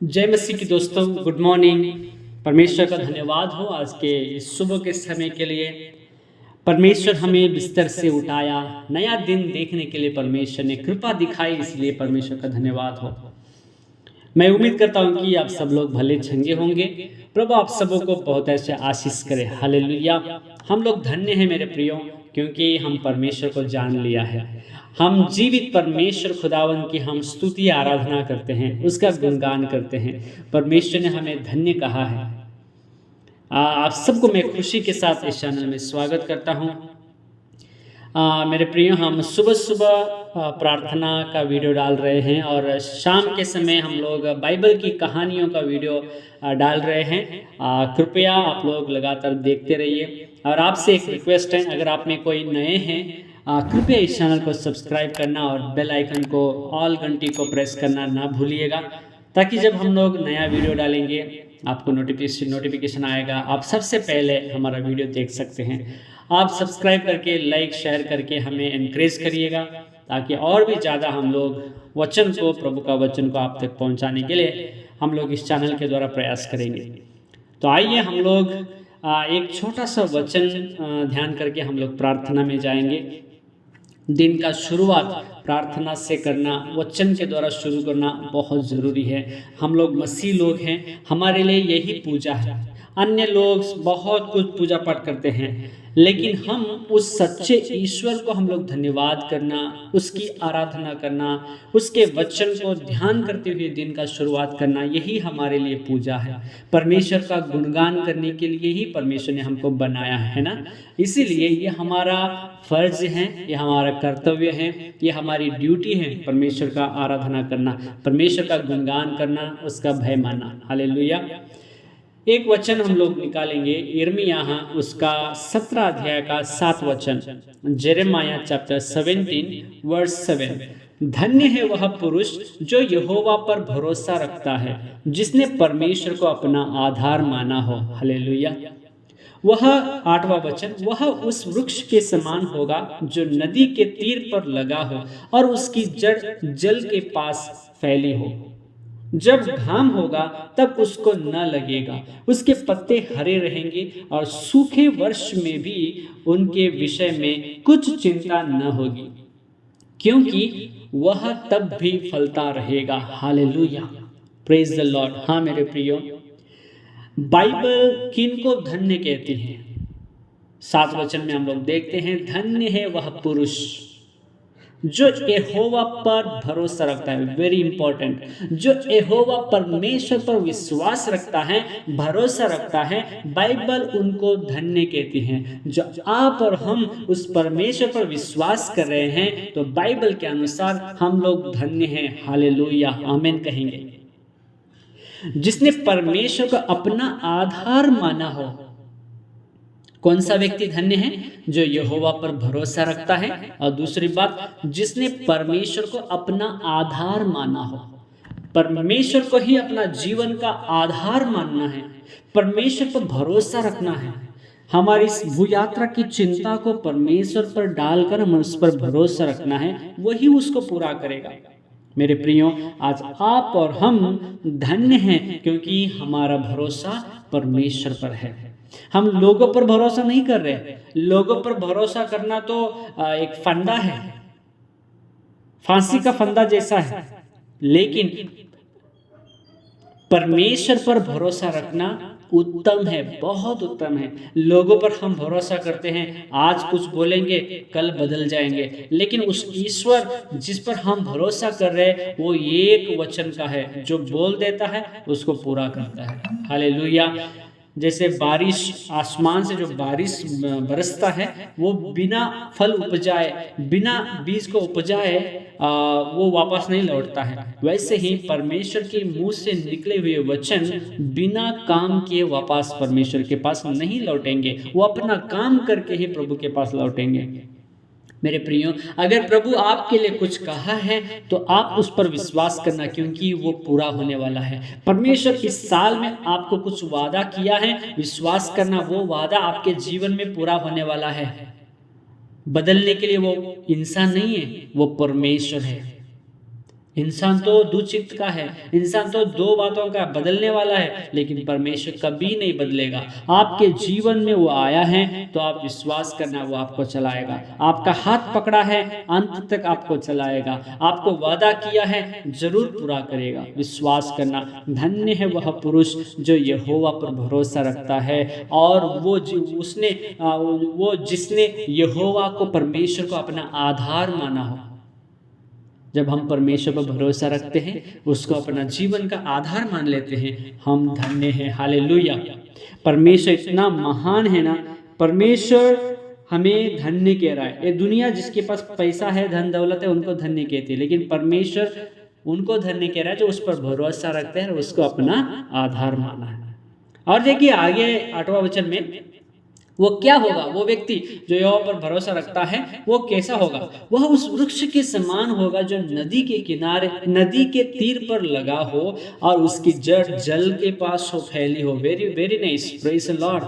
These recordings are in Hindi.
जय मसीह की दोस्तों, गुड मॉर्निंग। परमेश्वर का धन्यवाद हो आज के इस सुबह के समय के लिए। परमेश्वर हमें बिस्तर से उठाया, नया दिन देखने के लिए परमेश्वर ने कृपा दिखाई, इसलिए परमेश्वर का धन्यवाद हो। मैं उम्मीद करता हूँ कि आप सब लोग भले चंगे होंगे। प्रभु आप सबों को बहुत ऐसे आशीष करे। हालेलुया। हम लोग धन्य हैं मेरे प्रियो, क्योंकि हम परमेश्वर को जान लिया है। हम जीवित परमेश्वर खुदावन की हम स्तुति आराधना करते हैं, उसका गुणगान करते हैं। परमेश्वर ने हमें धन्य कहा है। आप सबको मैं खुशी के साथ इस चैनल में स्वागत करता हूँ। मेरे प्रियो, हम सुबह सुबह प्रार्थना का वीडियो डाल रहे हैं और शाम के समय हम लोग बाइबल की कहानियों का वीडियो डाल रहे हैं। कृपया आप लोग लगातार देखते रहिए। और आपसे एक रिक्वेस्ट है, अगर आप में कोई नए हैं, कृपया इस चैनल को सब्सक्राइब करना और बेल आइकन को, ऑल घंटी को प्रेस करना ना भूलिएगा, ताकि जब हम लोग नया वीडियो डालेंगे आपको नोटिफिकेशन आएगा, आप सबसे पहले हमारा वीडियो देख सकते हैं। आप सब्सक्राइब करके, लाइक, शेयर करके हमें एनकरेज करिएगा, ताकि और भी ज़्यादा हम लोग वचन को, प्रभु का वचन को आप तक पहुंचाने के लिए हम लोग इस चैनल के द्वारा प्रयास करेंगे। तो आइए हम लोग एक छोटा सा वचन ध्यान करके हम लोग प्रार्थना में जाएंगे। दिन का शुरुआत प्रार्थना से करना, वचन के द्वारा शुरू करना बहुत ज़रूरी है। हम लोग मसीह लोग हैं, हमारे लिए यही पूजा है। अन्य लोग बहुत कुछ पूजा पाठ करते हैं, लेकिन हम उस सच्चे ईश्वर को हम लोग धन्यवाद करना, उसकी आराधना करना, उसके वचन को ध्यान करते हुए दिन का शुरुआत करना, यही हमारे लिए पूजा है। परमेश्वर का गुणगान करने के लिए ही परमेश्वर ने हमको बनाया है ना। इसीलिए ये हमारा फर्ज है, ये हमारा कर्तव्य है, ये हमारी ड्यूटी है, परमेश्वर का आराधना करना, परमेश्वर का गुणगान करना, उसका भय मानना। हालेलुया। एक वचन हम लोग निकालेंगे, यिर्मयाह उसका 17 अध्याय का 7 वचन, जेरेमाया चैप्टर 17 वर्स 7। धन्य है वह पुरुष जो यहोवा पर भरोसा रखता है, जिसने परमेश्वर को अपना आधार माना हो। हालेलुया। वह 8वां वचन, वह उस वृक्ष के समान होगा जो नदी के तीर पर लगा हो और उसकी जड़ जल के पास फैली हो। जब घाम होगा तब उसको न लगेगा, उसके पत्ते हरे रहेंगे और सूखे वर्ष में भी उनके विषय में कुछ चिंता न होगी, क्योंकि वह तब भी फलता रहेगा। Hallelujah, praise the Lord. हाँ मेरे प्रियो, बाइबल किनको धन्य कहती है? 7 वचन में हम लोग देखते हैं, धन्य है वह पुरुष जो यहोवा पर भरोसा रखता है। वेरी इंपॉर्टेंट, जो यहोवा परमेश्वर पर विश्वास रखता है, भरोसा रखता है, बाइबल उनको धन्य कहती है। जो आप और हम उस परमेश्वर पर विश्वास कर रहे हैं, तो बाइबल के अनुसार हम लोग धन्य हैं। हालेलुया, आमीन कहेंगे। जिसने परमेश्वर को अपना आधार माना हो। कौन सा व्यक्ति धन्य है? जो यहोवा पर भरोसा रखता है, और दूसरी बात, जिसने परमेश्वर को अपना आधार माना हो। परमेश्वर को ही अपना जीवन का आधार मानना है, परमेश्वर पर भरोसा रखना है। हमारी इस भूयात्रा की चिंता को परमेश्वर पर डालकर हम उस पर भरोसा रखना है, वही उसको पूरा करेगा। मेरे प्रियो, आज आप और हम धन्य हैं, क्योंकि हमारा भरोसा परमेश्वर पर है। हम लोगों पर भरोसा नहीं कर रहे। लोगों पर भरोसा करना तो एक फंदा है, फांसी का फंदा जैसा है, लेकिन परमेश्वर पर भरोसा रखना उत्तम है, बहुत उत्तम है। लोगों पर हम भरोसा करते हैं, आज कुछ बोलेंगे, कल बदल जाएंगे, लेकिन उस ईश्वर जिस पर हम भरोसा कर रहे हैं, वो एक वचन का है, जो बोल देता है उसको पूरा करता है। हालेलुया। जैसे बारिश, आसमान से जो बारिश बरसता है, वो बिना फल उपजाए, बिना बीज को उपजाए वो वापस नहीं लौटता है। वैसे ही परमेश्वर के मुंह से निकले हुए वचन बिना काम किए वापस परमेश्वर के पास नहीं लौटेंगे, वो अपना काम करके ही प्रभु के पास लौटेंगे। मेरे प्रियो, अगर प्रभु आपके लिए कुछ कहा है तो आप उस पर विश्वास करना, क्योंकि वो पूरा होने वाला है। परमेश्वर इस साल में आपको कुछ वादा किया है, विश्वास करना, वो वादा आपके जीवन में पूरा होने वाला है। बदलने के लिए वो इंसान नहीं है, वो परमेश्वर है। इंसान तो दुचित्त का है, इंसान तो दो बातों का बदलने वाला है, लेकिन परमेश्वर कभी नहीं बदलेगा। आपके जीवन में वो आया है तो आप विश्वास करना, वो आपको चलाएगा। आपका हाथ पकड़ा है, अंत तक आपको चलाएगा। आपको वादा किया है, जरूर पूरा करेगा। विश्वास करना। धन्य है वह पुरुष जो यहोवा पर भरोसा रखता है और वो जिसने यहोवा को, परमेश्वर को अपना आधार माना हो। जब हम परमेश्वर पर भरोसा रखते हैं, उसको अपना जीवन का आधार मान लेते हैं, हम धन्य हैं। हालेलुया। परमेश्वर इतना महान है ना, परमेश्वर हमें धन्य कह रहा है। ये दुनिया जिसके पास पैसा है, धन दौलत है, उनको धन्य कहती है, लेकिन परमेश्वर उनको धन्य कह रहा है जो उस पर भरोसा रखते हैं और उसको अपना आधार माना है। और देखिए आगे 8वां वचन में, वो क्या होगा? वो व्यक्ति जो यहोवा पर भरोसा रखता है वो कैसा होगा? वह उस वृक्ष के समान होगा जो नदी के किनारे, नदी के तीर पर लगा हो और उसकी जड़ जल के पास हो फैली हो। Very very nice, praise the Lord.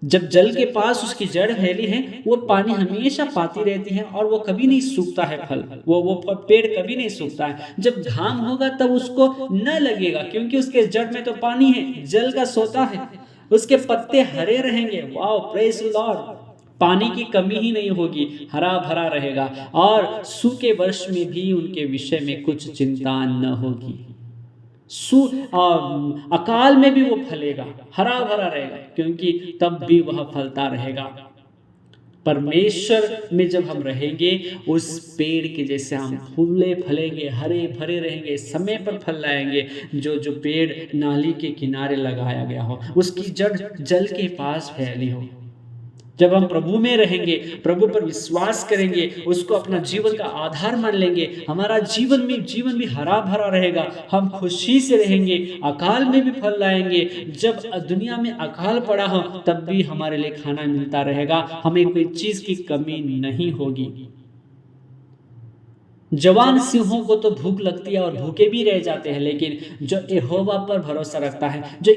जब जल के पास उसकी जड़ फैली है, वो पानी हमेशा पाती रहती है और वो कभी नहीं सूखता है। फल वो पेड़ कभी नहीं सूखता है। जब घाम होगा तब उसको न लगेगा, क्योंकि उसके जड़ में तो पानी है, जल का सोता है। उसके पत्ते हरे रहेंगे। Wow, praise the Lord. पानी की कमी ही नहीं होगी, हरा भरा रहेगा और सूखे वर्ष में भी उनके विषय में कुछ चिंता न होगी। अकाल में भी वो फलेगा, हरा भरा रहेगा, क्योंकि तब भी वह फलता रहेगा। परमेश्वर में जब हम रहेंगे, उस पेड़ के जैसे हम फूले फलेंगे, हरे भरे रहेंगे, समय पर फल लाएंगे। जो पेड़ नाली के किनारे लगाया गया हो, उसकी जड़ जल के पास फैली हो। जब हम प्रभु में रहेंगे, प्रभु पर विश्वास करेंगे, उसको अपना जीवन का आधार मान लेंगे, हमारा जीवन भी हरा भरा रहेगा। हम खुशी से रहेंगे, अकाल में भी फल लाएंगे। जब दुनिया में अकाल पड़ा हो तब भी हमारे लिए खाना मिलता रहेगा, हमें कोई चीज की कमी नहीं होगी। जवान सिंहों को तो भूख लगती है और भूखे भी रह जाते हैं, लेकिन जो यहोवा पर भरोसा रखता है, जो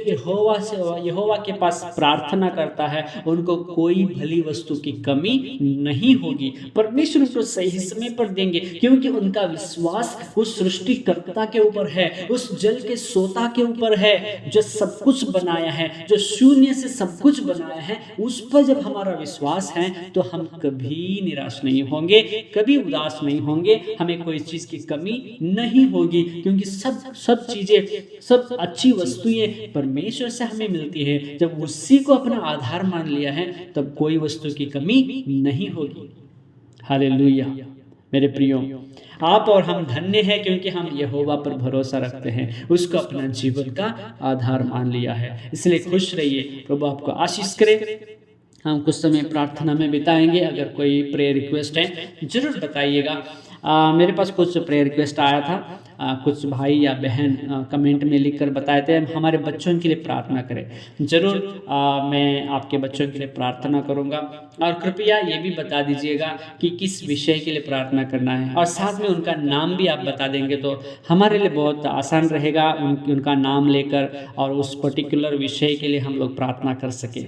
यहोवा के पास प्रार्थना करता है, उनको कोई भली वस्तु की कमी नहीं होगी। परमेश्वर उसको सही समय पर देंगे, क्योंकि उनका विश्वास उस सृष्टिकर्ता के ऊपर है, उस जल के सोता के ऊपर है, जो सब कुछ बनाया है, जो शून्य से सब कुछ बनाया है। उस पर जब हमारा विश्वास है तो हम कभी निराश नहीं होंगे, कभी उदास नहीं होंगे, हमें कोई चीज की कमी नहीं होगी, क्योंकि सब चीजें, सब अच्छी वस्तुएं परमेश्वर से हमें मिलती है। जब उसी को अपना आधार मान लिया है तब कोई वस्तु की कमी नहीं होगी। हालेलुया। मेरे प्रियो, आप और हम धन्य हैं, क्योंकि हम यहोवा पर भरोसा रखते हैं, उसको अपना जीवन का आधार मान लिया है। इसलिए खुश रहिए, प्रभु आपको आशीष करे। हम कुछ समय प्रार्थना में बिताएंगे। अगर कोई प्रेयर रिक्वेस्ट है जरूर बताइएगा। मेरे पास कुछ प्रेयर रिक्वेस्ट आया था, कुछ भाई या बहन कमेंट में लिखकर बताए थे हमारे बच्चों के लिए प्रार्थना करें। जरूर मैं आपके बच्चों के लिए प्रार्थना करूंगा, और कृपया ये भी बता दीजिएगा कि किस विषय के लिए प्रार्थना करना है, और साथ में उनका नाम भी आप बता देंगे तो हमारे लिए बहुत आसान रहेगा उनका नाम लेकर और उस पर्टिकुलर विषय के लिए हम लोग प्रार्थना कर सकें,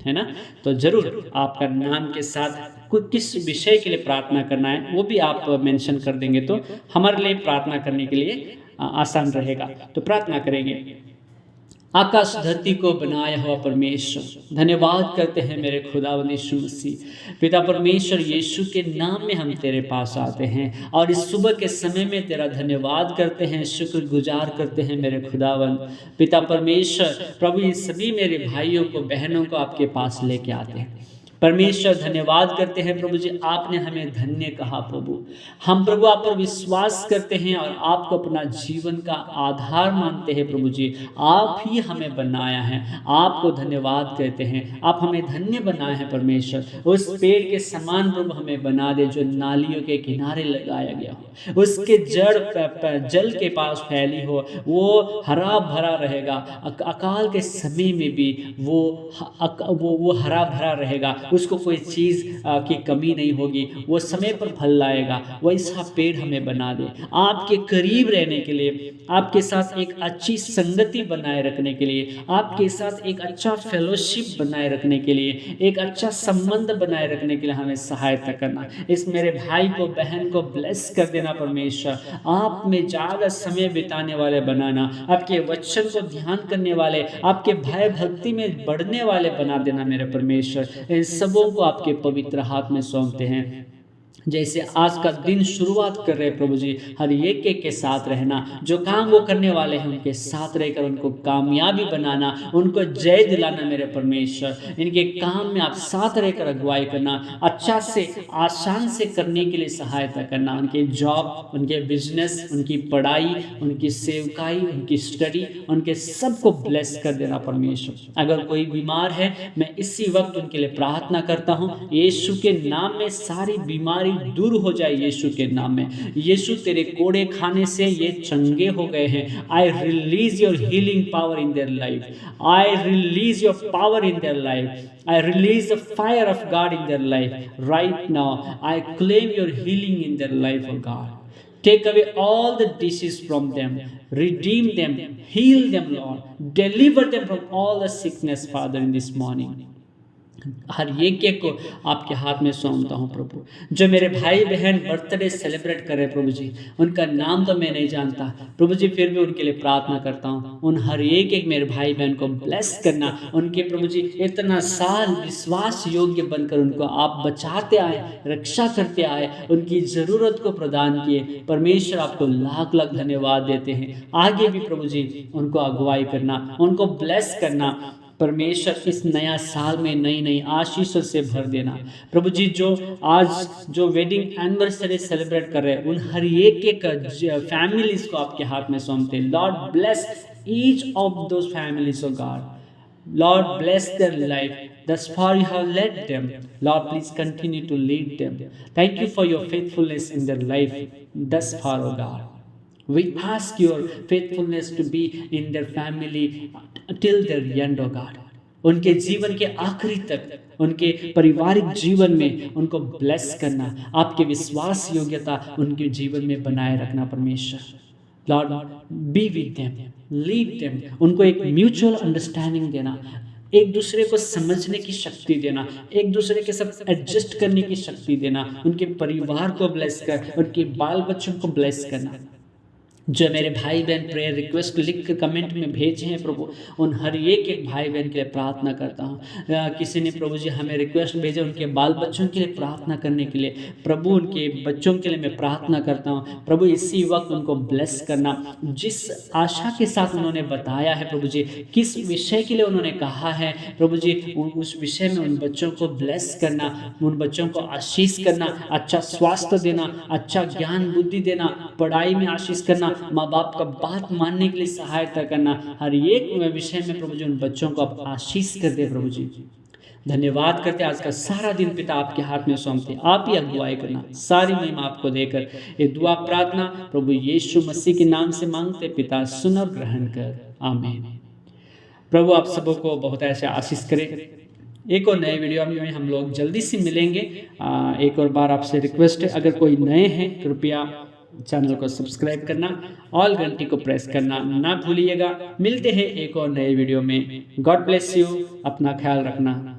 है ना। तो जरूर आपका नाम के साथ किस विषय के लिए प्रार्थना करना है वो भी आप मेंशन कर देंगे तो हमारे लिए प्रार्थना करने के लिए आसान रहेगा। तो प्रार्थना करेंगे। आकाश धरती को बनाया हुआ परमेश्वर, धन्यवाद करते हैं मेरे खुदावंद यीशु मसीह। पिता परमेश्वर, यीशु के नाम में हम तेरे पास आते हैं और इस सुबह के समय में तेरा धन्यवाद करते हैं, शुक्रगुजार करते हैं मेरे खुदावंद। पिता परमेश्वर, प्रभु ये सभी मेरे भाइयों को, बहनों को आपके पास लेके आते हैं। परमेश्वर धन्यवाद करते हैं प्रभु जी, आपने हमें धन्य कहा प्रभु। हम प्रभु आप पर विश्वास करते हैं और आपको अपना जीवन का आधार मानते हैं प्रभु जी। आप ही हमें बनाया है, आपको धन्यवाद कहते हैं। आप हमें धन्य बनाए हैं परमेश्वर। उस पेड़ के समान प्रभु हमें बना दे जो नालियों के किनारे लगाया गया हो, उसके जड़ जल के पास फैली हो, वो हरा भरा रहेगा। अकाल के समय में भी वो हरा भरा रहेगा, उसको कोई चीज़ की कमी नहीं होगी, वो समय पर फल लाएगा। वैसा पेड़ हमें बना दे, आपके करीब रहने के लिए, आपके साथ एक अच्छी संगति बनाए रखने के लिए, आपके साथ एक अच्छा फेलोशिप बनाए रखने के लिए, एक अच्छा संबंध बनाए रखने के लिए हमें सहायता करना। इस मेरे भाई को, बहन को ब्लेस कर देना परमेश्वर, आप में ज़्यादा समय बिताने वाले बनाना, आपके वचन को ध्यान करने वाले, आपके भय भक्ति में बढ़ने वाले बना देना मेरे परमेश्वर। इन सबों को आपके पवित्र हाथ में सौंपते हैं। जैसे आज का दिन शुरुआत कर रहे प्रभु जी, हर एक के साथ रहना, जो काम वो करने वाले हैं उनके साथ रहकर उनको कामयाबी बनाना, उनको जय दिलाना मेरे परमेश्वर। इनके काम में आप साथ रहकर अगुवाई करना, अच्छा से आसान से करने के लिए सहायता करना। उनके जॉब, उनके बिजनेस, उनकी पढ़ाई, उनकी सेवकाई, उनकी स्टडी, उनके सबको ब्लेस कर देना परमेश्वर। अगर कोई बीमार है, मैं इसी वक्त उनके लिए प्रार्थना करता हूँ, यीशु के नाम में सारी बीमारी दूर हो जाए। यीशु के नाम में, यीशु तेरे कोड़े खाने से ये चंगे हो गए हैं। I release your healing power in their life, I release your power in their life, I release the fire of God in their life right now. I claim your healing in their life, oh God. Take away all the disease from them, redeem them, heal them, Lord. Deliver them from all the sickness, Father, in this morning. हर एक को आपके हाथ में सौंपता हूँ प्रभु। जो मेरे भाई बहन बर्थडे सेलिब्रेट कर रहे प्रभु जी, उनका नाम तो मैं नहीं जानता प्रभु जी, फिर भी उनके लिए प्रार्थना करता हूँ। उन हर एक मेरे भाई बहन को ब्लेस करना, उनके प्रभु जी इतना साल विश्वास योग्य बनकर उनको आप बचाते आए, रक्षा करते आए, उनकी ज़रूरत को प्रदान किए। परमेश्वर आपको लाख लाख धन्यवाद देते हैं। आगे भी प्रभु जी उनको अगुवाई करना, उनको ब्लेस करना परमेश्वर। इस नया साल में नई नई आशीषों से भर देना प्रभु जी। जो आज जो वेडिंग एनिवर्सरी सेलिब्रेट कर रहे हैं, उन हर एक फैमिलीज को आपके हाथ में सौंपते हैं। Lord bless each of those families of God, Lord bless their life. Thus far you have led them. Lord, please continue to lead them. Thank you for your faithfulness in their life thus far, O God. We ask your faithfulness to be in their family till their end, O God. उनके जीवन के आखिरी तक, उनके पारिवारिक जीवन में उनको ब्लेस करना, आपके विश्वास योग्यता उनके जीवन में बनाए रखना परमेश्वर। Lord be with them, lead them, उनको एक म्यूचुअल अंडरस्टैंडिंग देना, एक दूसरे को समझने की शक्ति देना, एक दूसरे के साथ एडजस्ट करने की शक्ति देना, उनके परिवार को ब्लेस कर, उनके बाल बच्चों को ब्लेस करना। जो मेरे भाई बहन प्रेयर रिक्वेस्ट लिख कर कमेंट में भेजे हैं प्रभु, उन हर एक भाई बहन के लिए प्रार्थना करता हूँ। किसी ने प्रभु जी हमें रिक्वेस्ट भेजा उनके बाल बच्चों के लिए प्रार्थना करने के लिए, प्रभु उनके बच्चों के लिए मैं प्रार्थना करता हूँ। प्रभु इसी वक्त उनको ब्लेस करना, जिस आशा के साथ उन्होंने बताया है प्रभु जी, किस विषय के लिए उन्होंने कहा है प्रभु जी, उस विषय में उन बच्चों को ब्लेस करना, उन बच्चों को आशीष करना, अच्छा स्वास्थ्य देना, अच्छा ज्ञान बुद्धि देना, पढ़ाई में आशीष करना, माँ बाप का बात मानने के लिए सहायता करना। हर एक विषय में प्रभु जी उन बच्चों को आप आशीष कर दे प्रभु जी। धन्यवाद करते, आज का सारा दिन पिता आपके हाथ में सौंपते, आप ही अगुवाई करना, सारी महिमा आपको देकर ये दुआ प्रार्थना प्रभु यीशु मसीह के नाम से मांगते पिता, सुन और ग्रहण कर, आमीन। प्रभु आप सबों को बहुत ऐसे आशीष करे। एक और नए वीडियो में हम लोग जल्दी से मिलेंगे। एक और बार आपसे रिक्वेस्ट है, अगर कोई नए हैं कृपया चैनल को सब्सक्राइब करना, ऑल घंटी को प्रेस करना ना भूलिएगा। मिलते हैं एक और नए वीडियो में। गॉड ब्लेस यू, अपना ख्याल रखना।